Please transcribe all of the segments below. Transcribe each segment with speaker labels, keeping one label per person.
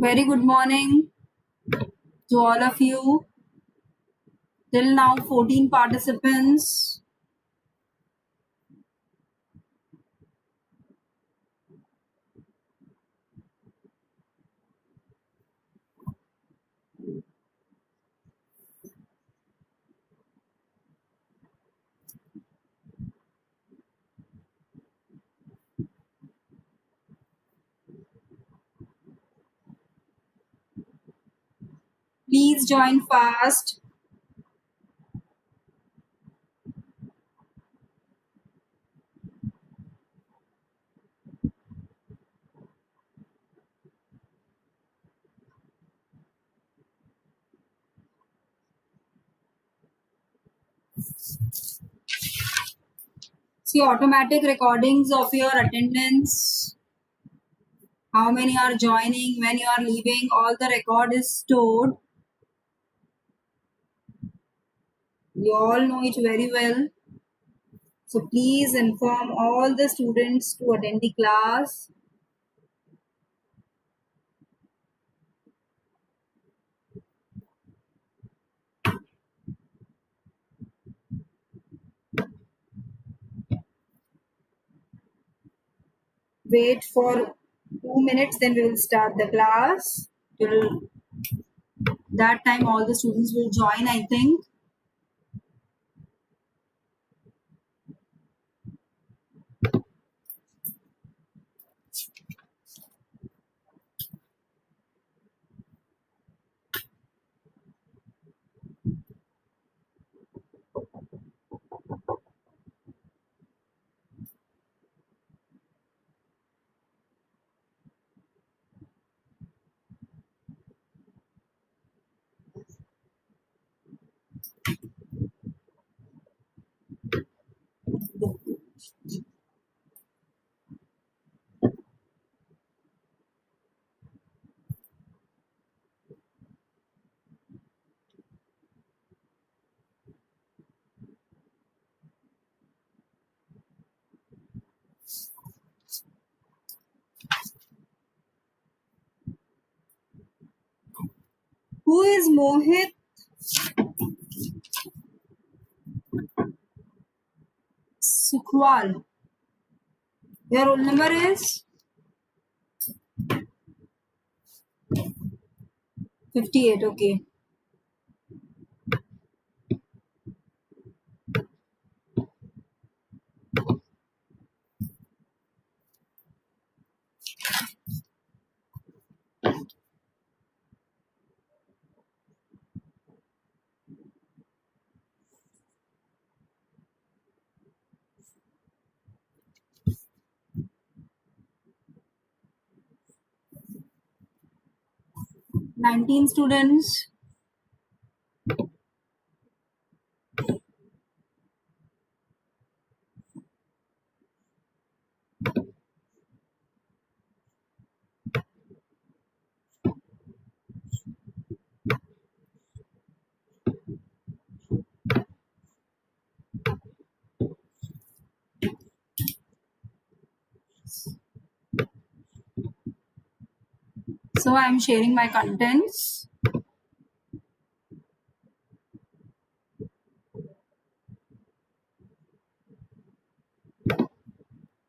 Speaker 1: Very good morning to all of you. Till now, 14 participants. Please join fast. See automatic recordings of your attendance. How many are joining, when you are leaving, all the record is stored. You all know it very well. So please inform all the students to attend the class. Wait for 2 minutes, then we will start the class. Till that time, all the students will join, I think. Who is Mohit Sukhwal? Your roll number is 58. Okay. Nineteen students. So I am sharing my contents.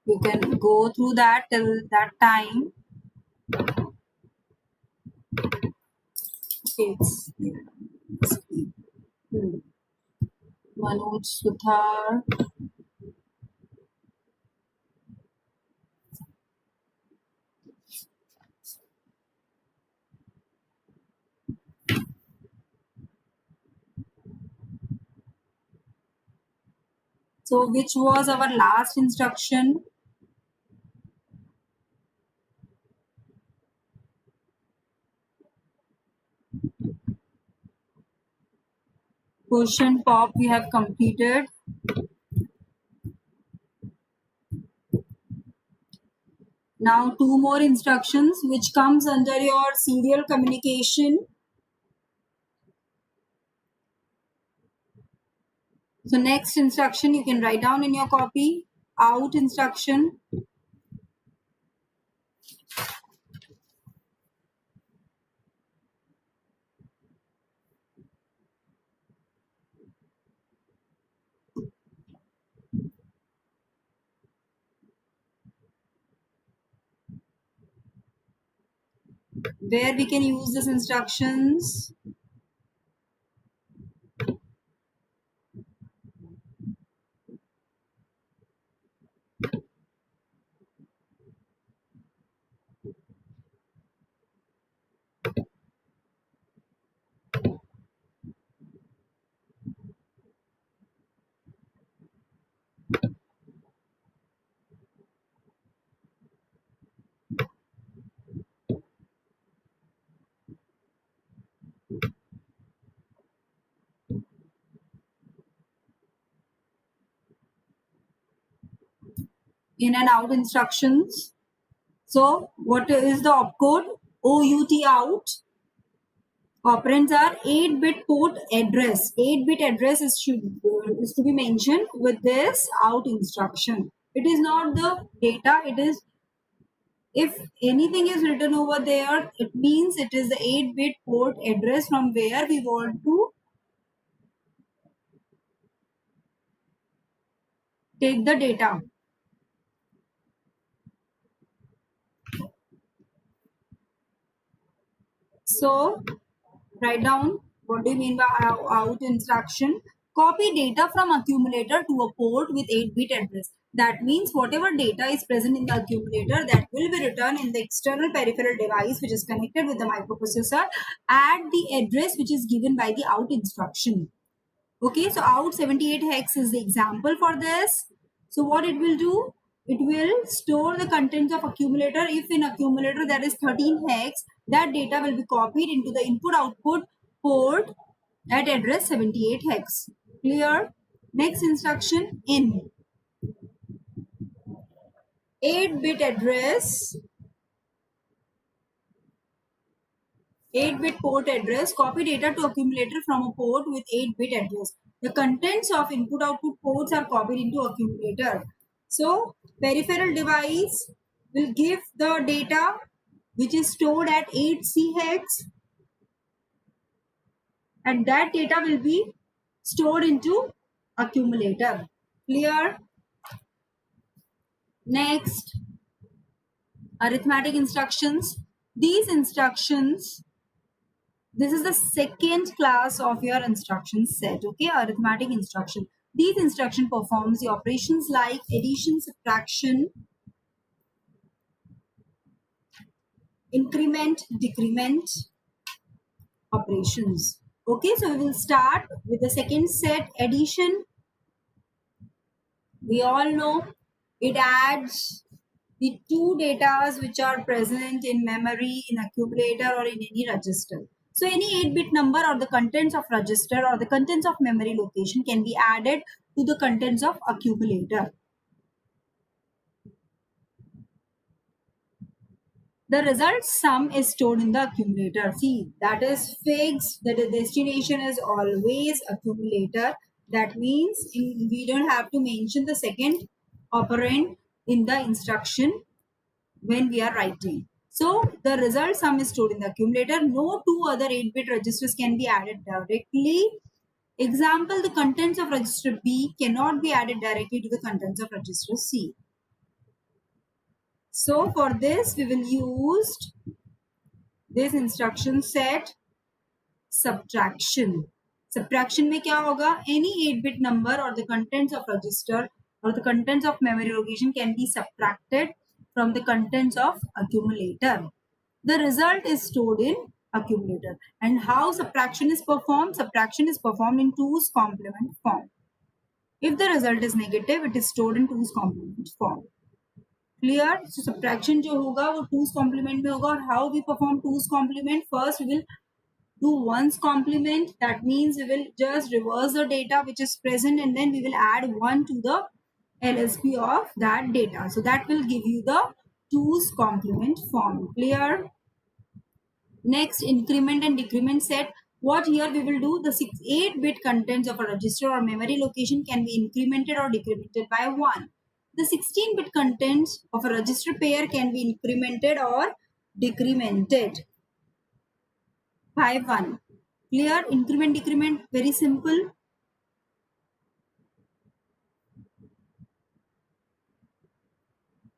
Speaker 1: You can go through that till that time. Okay. Manoj Suthar. So which was our last instruction? Question pop we have completed. Now two more instructions which comes under your serial communication. So next instruction you can write down in your copy. Out instruction. Where we can use these instructions? In and out instructions. So what is the opcode? OUT out. Operands are 8-bit port address. 8-bit address is to be mentioned with this out instruction. It is not the data. It is, if anything is written over there, it means it is the 8-bit port address from where we want to take the data. So write down what do you mean by out instruction. Copy data from accumulator to a port with 8-bit address. That means whatever data is present in the accumulator that will be returned in the external peripheral device which is connected with the microprocessor at the address which is given by the out instruction. Okay, so out 78 hex is the example for this. So what it will do? It will store the contents of accumulator. If in accumulator there is 13 hex, that data will be copied into the input output port at address 78 hex. Clear? Next instruction in 8-bit address, 8-bit port address, copy data to accumulator from a port with 8-bit address. The contents of input-output ports are copied into accumulator. So, peripheral device will give the data which is stored at 8C hex, and that data will be stored into accumulator. Clear? Next, arithmetic instructions. These instructions, this is the second class of your instruction set. Okay, arithmetic instruction. These instruction performs the operations like addition, subtraction, increment, decrement operations. Okay, so we will start with the second set, addition. We all know it adds the two datas which are present in memory, in accumulator, or in any register. So any 8-bit number or the contents of register or the contents of memory location can be added to the contents of accumulator. The result sum is stored in the accumulator. See, that is fixed. The destination is always accumulator. That means we don't have to mention the second operand in the instruction when we are writing. So the result sum is stored in the accumulator. No two other 8-bit registers can be added directly. Example, the contents of register B cannot be added directly to the contents of register C. So for this, we will use this instruction set subtraction. Subtraction में क्या होगा? Any 8-bit number or the contents of register or the contents of memory location can be subtracted from the contents of accumulator. The result is stored in accumulator. And how subtraction is performed? Subtraction is performed in 2's complement form. If the result is negative, it is stored in 2's complement form. Clear? So subtraction जो होगा वो 2's complement में होगा. और how we perform 2's complement? First we will do 1's complement. That means we will just reverse the data which is present and then we will add 1 to the LSB of that data. So that will give you the 2's complement form. Clear? Next, increment and decrement set. What here we will do? The 8-bit contents of a register or memory location can be incremented or decremented by 1. The 16-bit contents of a register pair can be incremented or decremented by 1. Clear? Increment, decrement, very simple.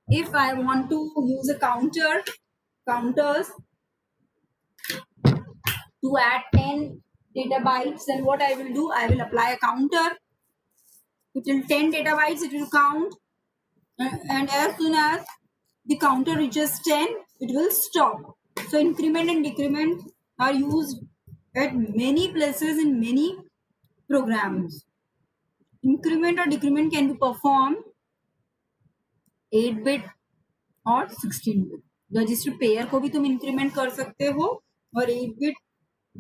Speaker 1: If I want to use a counters, to add 10 data bytes, then what I will do, I will apply a counter. Till 10 data bytes it will count, and as soon as the counter reaches 10, it will stop. So increment and decrement are used at many places in many programs. Increment or decrement can be performed 8 bit और 16 bit. Register pair को भी तुम increment कर सकते हो और 8 bit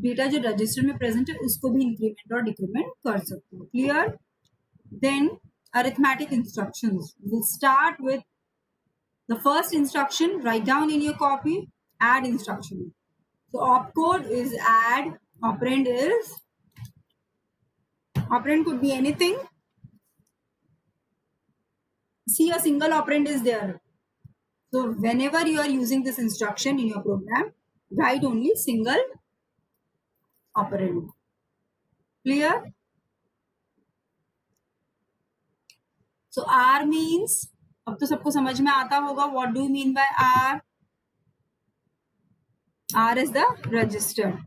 Speaker 1: data जो register में प्रेजेंट है उसको भी इंक्रीमेंट और डिक्रीमेंट कर सकते हो. Clear? Then arithmetic instructions. We'll start with the first instruction. Write down in your copy. Add instruction. So opcode is add. Operand could be anything. See, a single operand is there. So whenever you are using this instruction in your program, write only single operand. Clear? So R means, अब तो सबको समझ में आता होगा, what do you mean by R? R is the register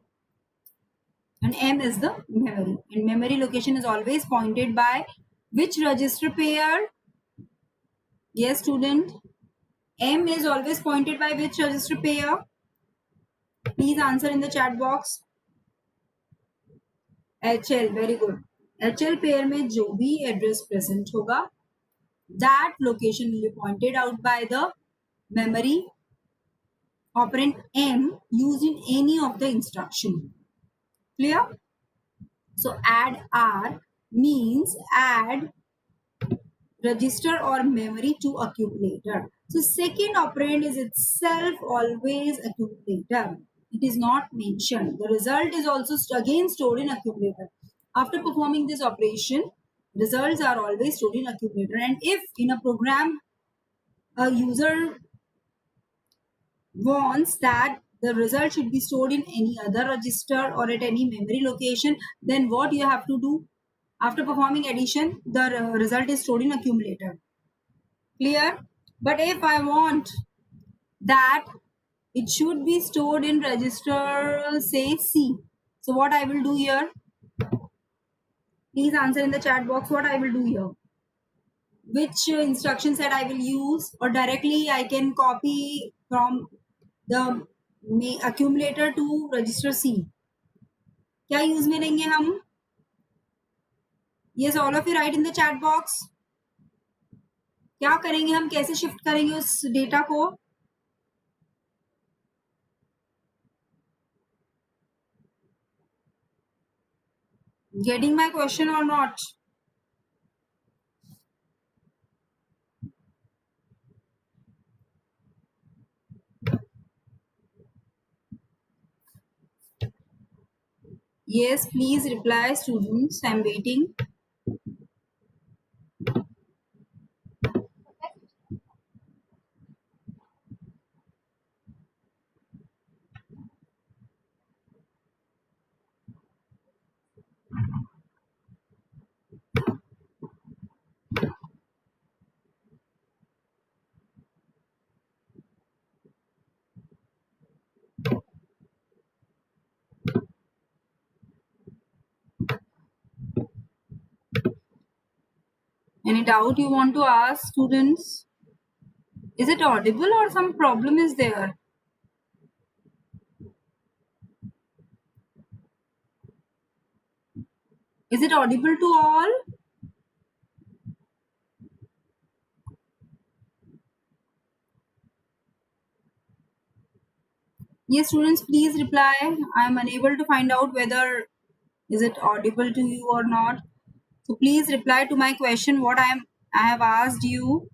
Speaker 1: and M is the memory, and memory location is always pointed by which register pair? Yes, student. M is always pointed by which register pair? Please answer in the chat box. HL, very good. HL pair में जो भी address present होगा, that location will be pointed out by the memory operand M used in any of the instruction. Clear? So add R means add register or memory to accumulator. So second operand is itself always accumulator. It is not mentioned. The result is also again stored in accumulator. After performing this operation, results are always stored in accumulator. And if in a program a user wants that the result should be stored in any other register or at any memory location, then what you have to do? After performing addition, the result is stored in accumulator. Clear? But if I want that it should be stored in register, say C, so what I will do here? Please answer in the chat box what I will do here. Which instruction set I will use, or directly I can copy from the accumulator to register C. क्या use में लेंगे हम? Yes, all of you write in the chat box. क्या करेंगे हम, कैसे shift करेंगे उस डेटा को? Getting my question or not? Yes, please reply, students. I'm waiting. Any doubt you want to ask, students? Is it audible or some problem is there? Is it audible to all? Yes, students, please reply. I am unable to find out whether is it audible to you or not. So please reply to my question what I have asked you.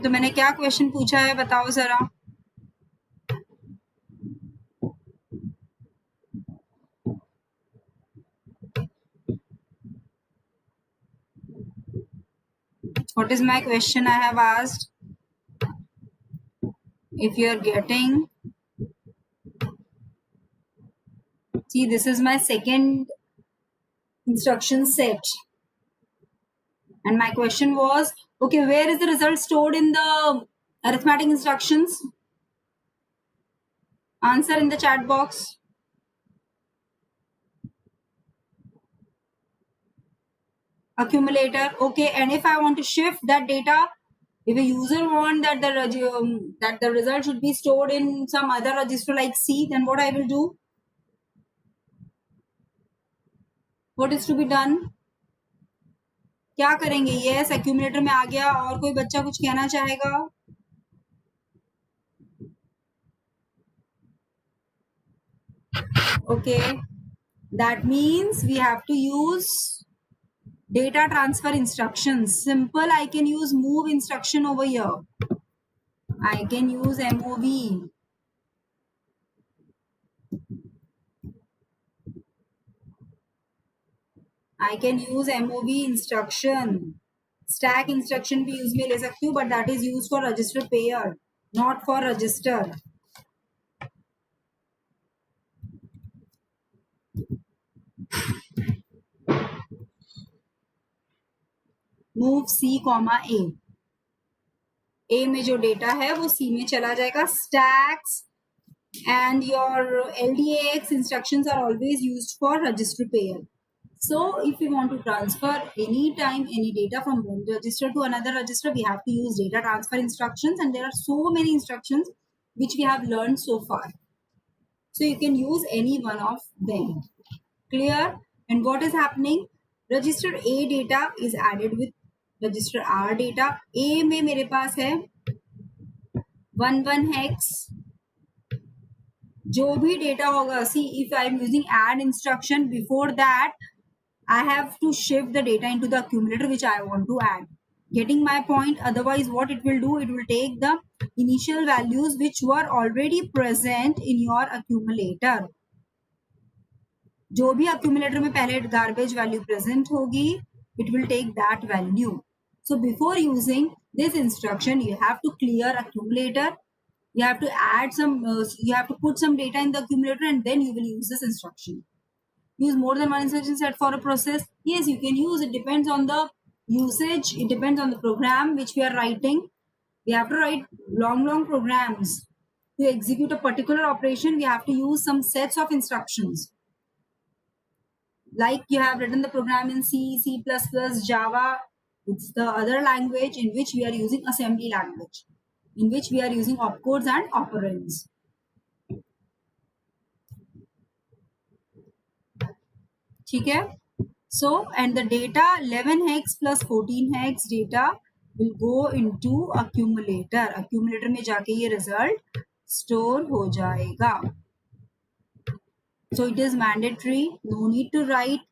Speaker 1: तो मैंने क्या question पूछा है बताओ जरा. What is my question I have asked? If you are getting, see, this is my second instruction set, and my question was Okay, where is the result stored in the arithmetic instructions? Answer in the chat box. Accumulator. Okay, and if I want to shift that data, if a user want that the result should be stored in some other register like C, then what I will do? What is to be done? क्या करेंगे? Yes, accumulator में आ गया. और कोई बच्चा कुछ कहना चाहेगा? Okay, that means we have to use data transfer instructions. Simple, I can use move instruction over here. I can use MOV. I can use MOV instruction. Stack instruction भी use में ले सकती हूँ, but that is used for register pair, not for register. Move C, A. A में जो data है वो C में चला जाएगा. Stacks and your LDAX instructions are always used for register pair. So if we want to transfer any data from one register to another register, we have to use data transfer instructions, and there are so many instructions which we have learned so far. So you can use any one of them. Clear? And what is happening? Register A data is added with register R data. A में मेरे पास है 11 hex. जो भी data होगा, see if I am using add instruction, before that I have to shift the data into the accumulator which I want to add. Getting my point? Otherwise, what it will do? It will take the initial values which were already present in your accumulator. जो भी accumulator में पहले garbage value present होगी, it will take that value. So before using this instruction, you have to clear accumulator. You have to add some. You have to put some data in the accumulator, and then you will use this instruction. Use more than one instruction set for a process? Yes, you can use. It depends on the usage. It depends on the program which we are writing. We have to write long programs. To execute a particular operation, we have to use some sets of instructions. Like you have written the program in C, C++, Java. It's the other language in which we are using assembly language, in which we are using opcodes and operands. ठीक है? So, and the data 11 hex plus 14 hex data will go into accumulator. Accumulator में जाके ये result store हो जाएगा. So it is mandatory. No need to write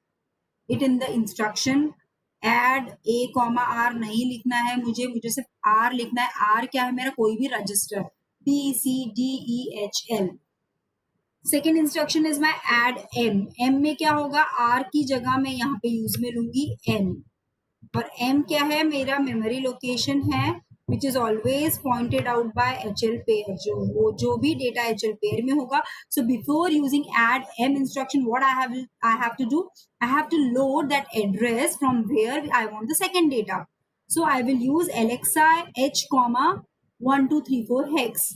Speaker 1: it in the instruction. Add a comma r नहीं लिखना है मुझे सिर्फ r लिखना है. r क्या है? मेरा कोई भी register B C D E H L. Second instruction is my add M. M में क्या होगा? आर की जगह मैं यहाँ पे यूज में लूंगी एम. और एम क्या है? मेरा मेमोरी लोकेशन है which is always pointed out by HL pair. जो भी डेटा HL पेयर में होगा. So before using add M instruction what I have to do? I have to load that address from where I want the second data. So I will use LXI H, 1 2 3 4 hex.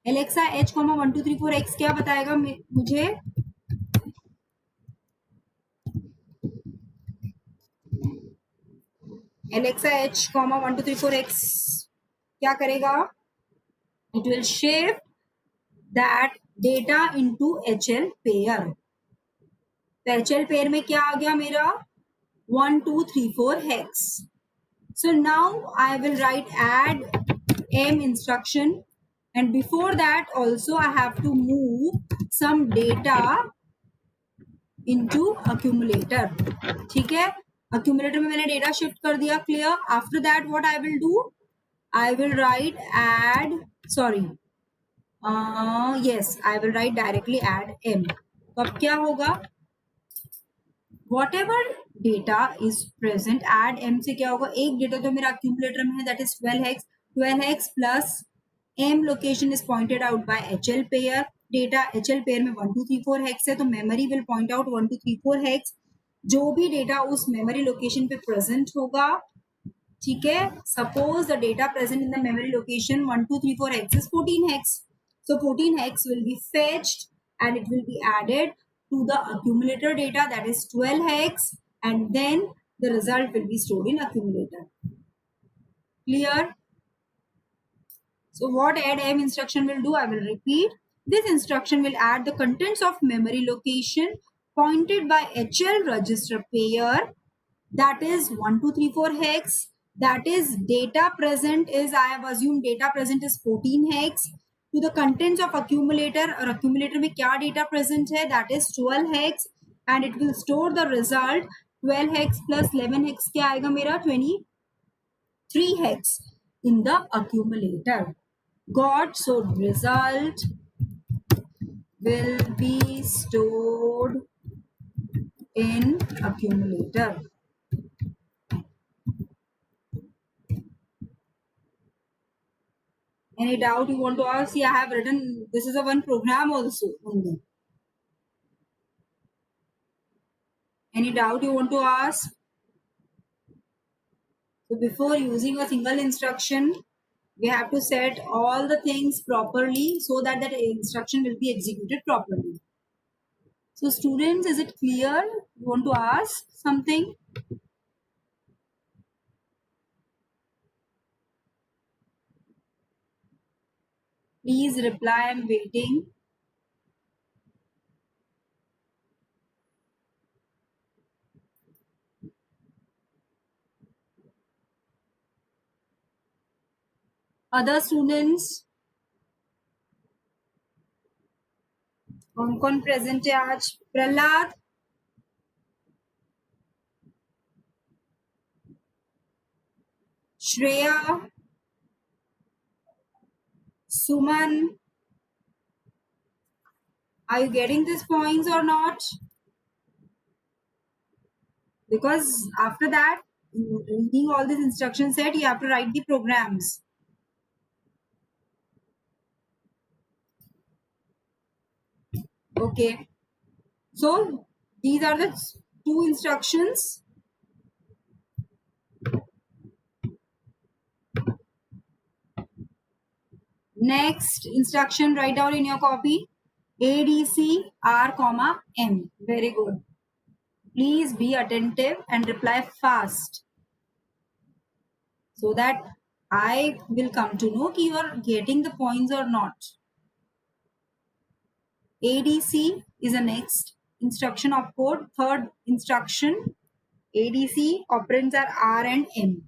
Speaker 1: LXI H, 1 2 3 4 hex क्या बताएगा मुझे? Alexa H, 1 2 3 4 hex क्या करेगा? It will shift that data into HL pair. तो HL pair में क्या आ गया मेरा? 1 2 3 4 hex. So now I will write add m instruction, and before that also I have to move some data into accumulator. ठीक है? accumulator में मैंने data shift कर दिया. Clear? After that what I will do? I will write add, sorry, yes, I will write directly add m. तो अब क्या होगा? whatever data is present, add m से क्या होगा? एक डेटा तो मेरा accumulator में है, that is 12 hex. 12 hex plus m location is pointed out by HL pair. Data HL pair में 1 2 3 4 hex है, तो memory will point out 1 2 3 4 hex. जो भी डेटा उस मेमोरी लोकेशन पे प्रेजेंट होगा, ठीक है. Suppose the data present in the memory location 1 2 3 4 hex is 14 hex. So 14 hex will be fetched and it will be added to the accumulator data, that is 12 hex, and then the result will be stored in accumulator. Clear? So what add M instruction will do, I will repeat. This instruction will add the contents of memory location pointed by HL register pair, that is 1 2 3 4 hex, that is data present is, I have assumed data present is 14 hex, to the contents of accumulator, और accumulator में क्या data present है, that is 12 hex, and it will store the result 12 hex plus 11 hex क्या आएगा मेरा 23 hex in the accumulator. Got? So result will be stored in accumulator. Any doubt you want to ask? See, I have written, this is a one program also only. Any doubt you want to ask? So before using a single instruction, we have to set all the things properly so that that instruction will be executed properly. So students, is it clear? You want to ask something? Please reply, I'm waiting. Other students, कौन present है आज? Prahlad, Shreya, Suman, are you getting these points or not? Because after that, reading all this instruction set, you have to write the programs. Okay. So these are the two instructions. Next instruction, write down in your copy. ADC R, M. Very good. Please be attentive and reply fast, so that I will come to know if you are getting the points or not. ADC is the next instruction of code. Third instruction, ADC operands are R and M.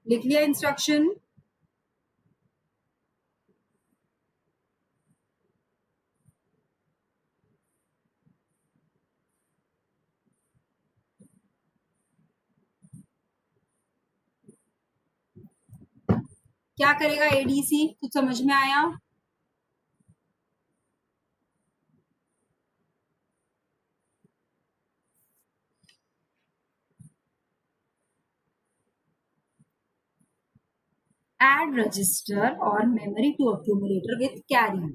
Speaker 1: लिख लिया instruction? क्या करेगा ADC? कुछ समझ में आया? Add register or memory to accumulator with carry.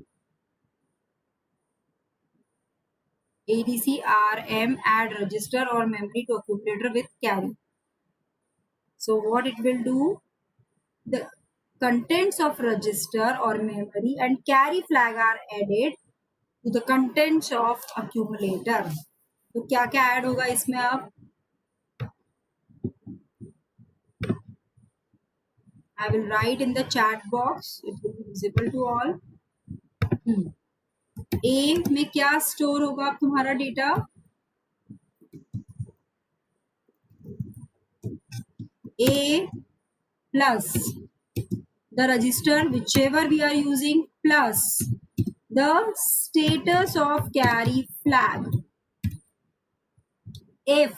Speaker 1: ADC RM add register or memory to accumulator with carry. So what it will do? The contents of register or memory and carry flag are added to the contents of accumulator. तो क्या क्या add होगा इसमें? आप I will write in the chat box. It will be visible to all. A में क्या store होगा अब तुम्हारा data? A plus the register whichever we are using plus the status of carry flag. If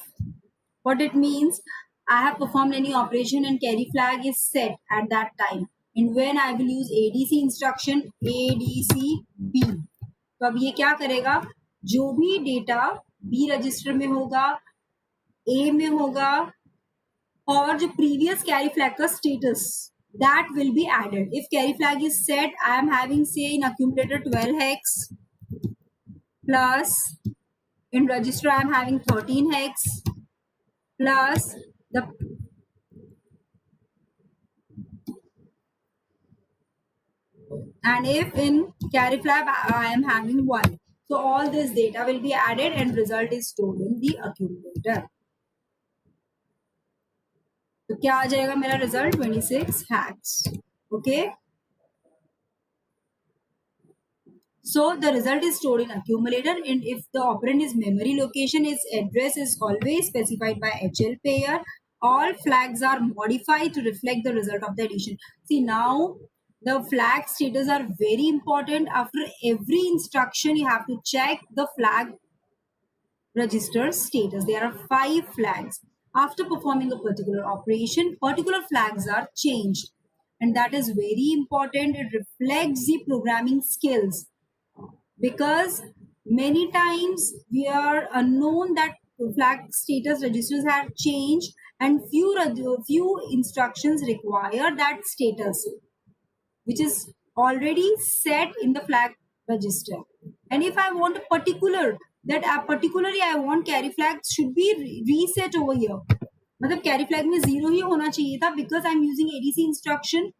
Speaker 1: what it means, I have performed any operation and carry flag is set at that time, and when I will use ADC instruction ADC B, तो अब ये क्या करेगा? जो भी data B register में होगा, A में होगा, और जो प्रीवियस कैरी फ्लैग का status that will be added. If carry flag is set, I am having, say, in accumulator 12 hex plus in register I am having 13 hex plus the, and if in carry flag I am having 1. So all this data will be added and result is stored in the accumulator. तो क्या आ जाएगा मेरा result 26 hacks. Okay, so the result is stored in accumulator, and if the operand is memory location, its address is always specified by HL pair. All flags are modified to reflect the result of the addition. See, now the flag status are very important. After every instruction you have to check the flag register status. There are 5 flags. After performing a particular operation, particular flags are changed, and that is very important. It reflects the programming skills, because many times we are unknown that flag status registers have changed, and few instructions require that status which is already set in the flag register. And if I want a particular, that particularly I want carry flag should be reset over here, मतलब carry flag में 0 ही होना चाहिए था, because I'm using ADC instruction.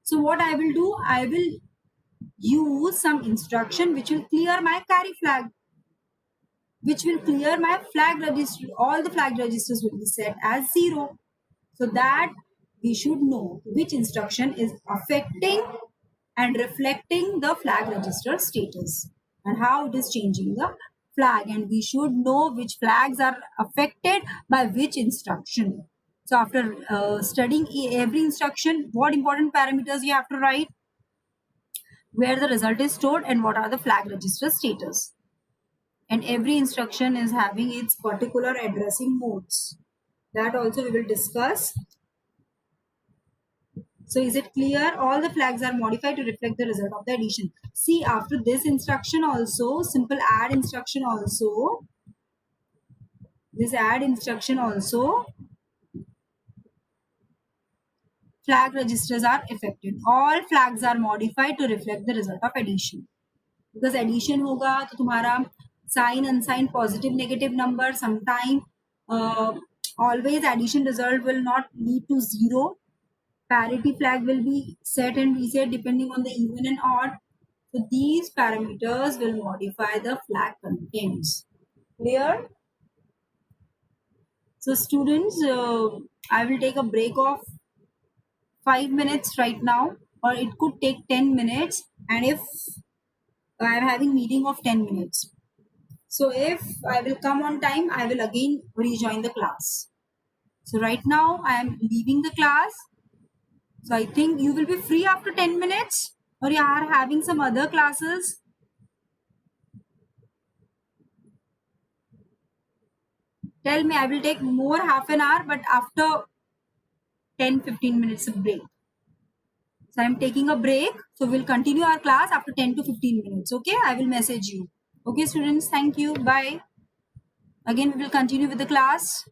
Speaker 1: So what I will do, I will use some instruction which will clear my carry flag, which will clear my flag register. All the flag registers will be set as 0, so that we should know which instruction is affecting and reflecting the flag register status and how it is changing the flag, and we should know which flags are affected by which instruction. So after studying every instruction, what important parameters you have to write? Where the result is stored and what are the flag register status. And every instruction is having its particular addressing modes. That also we will discuss. So is it clear? All the flags are modified to reflect the result of the addition. See, after this instruction also, simple add instruction also, this add instruction also, flag registers are affected. All flags are modified to reflect the result of addition. Because addition होगा तो तुम्हारा sign, unsigned, positive, negative number, sometime always addition result will not lead to 0. Parity flag will be set and reset depending on the even and odd. So these parameters will modify the flag contents. Clear? So students, I will take a break of 5 minutes right now, or it could take 10 minutes, and if I am having meeting of 10 minutes. So if I will come on time, I will again rejoin the class. So right now I am leaving the class. So I think you will be free after 10 minutes, or you are having some other classes. Tell me, I will take more half an hour, but after 10-15 minutes of break. So I am taking a break. So we'll continue our class after 10 to 15 minutes. Okay, I will message you. Okay, students, thank you. Bye. Again, we will continue with the class.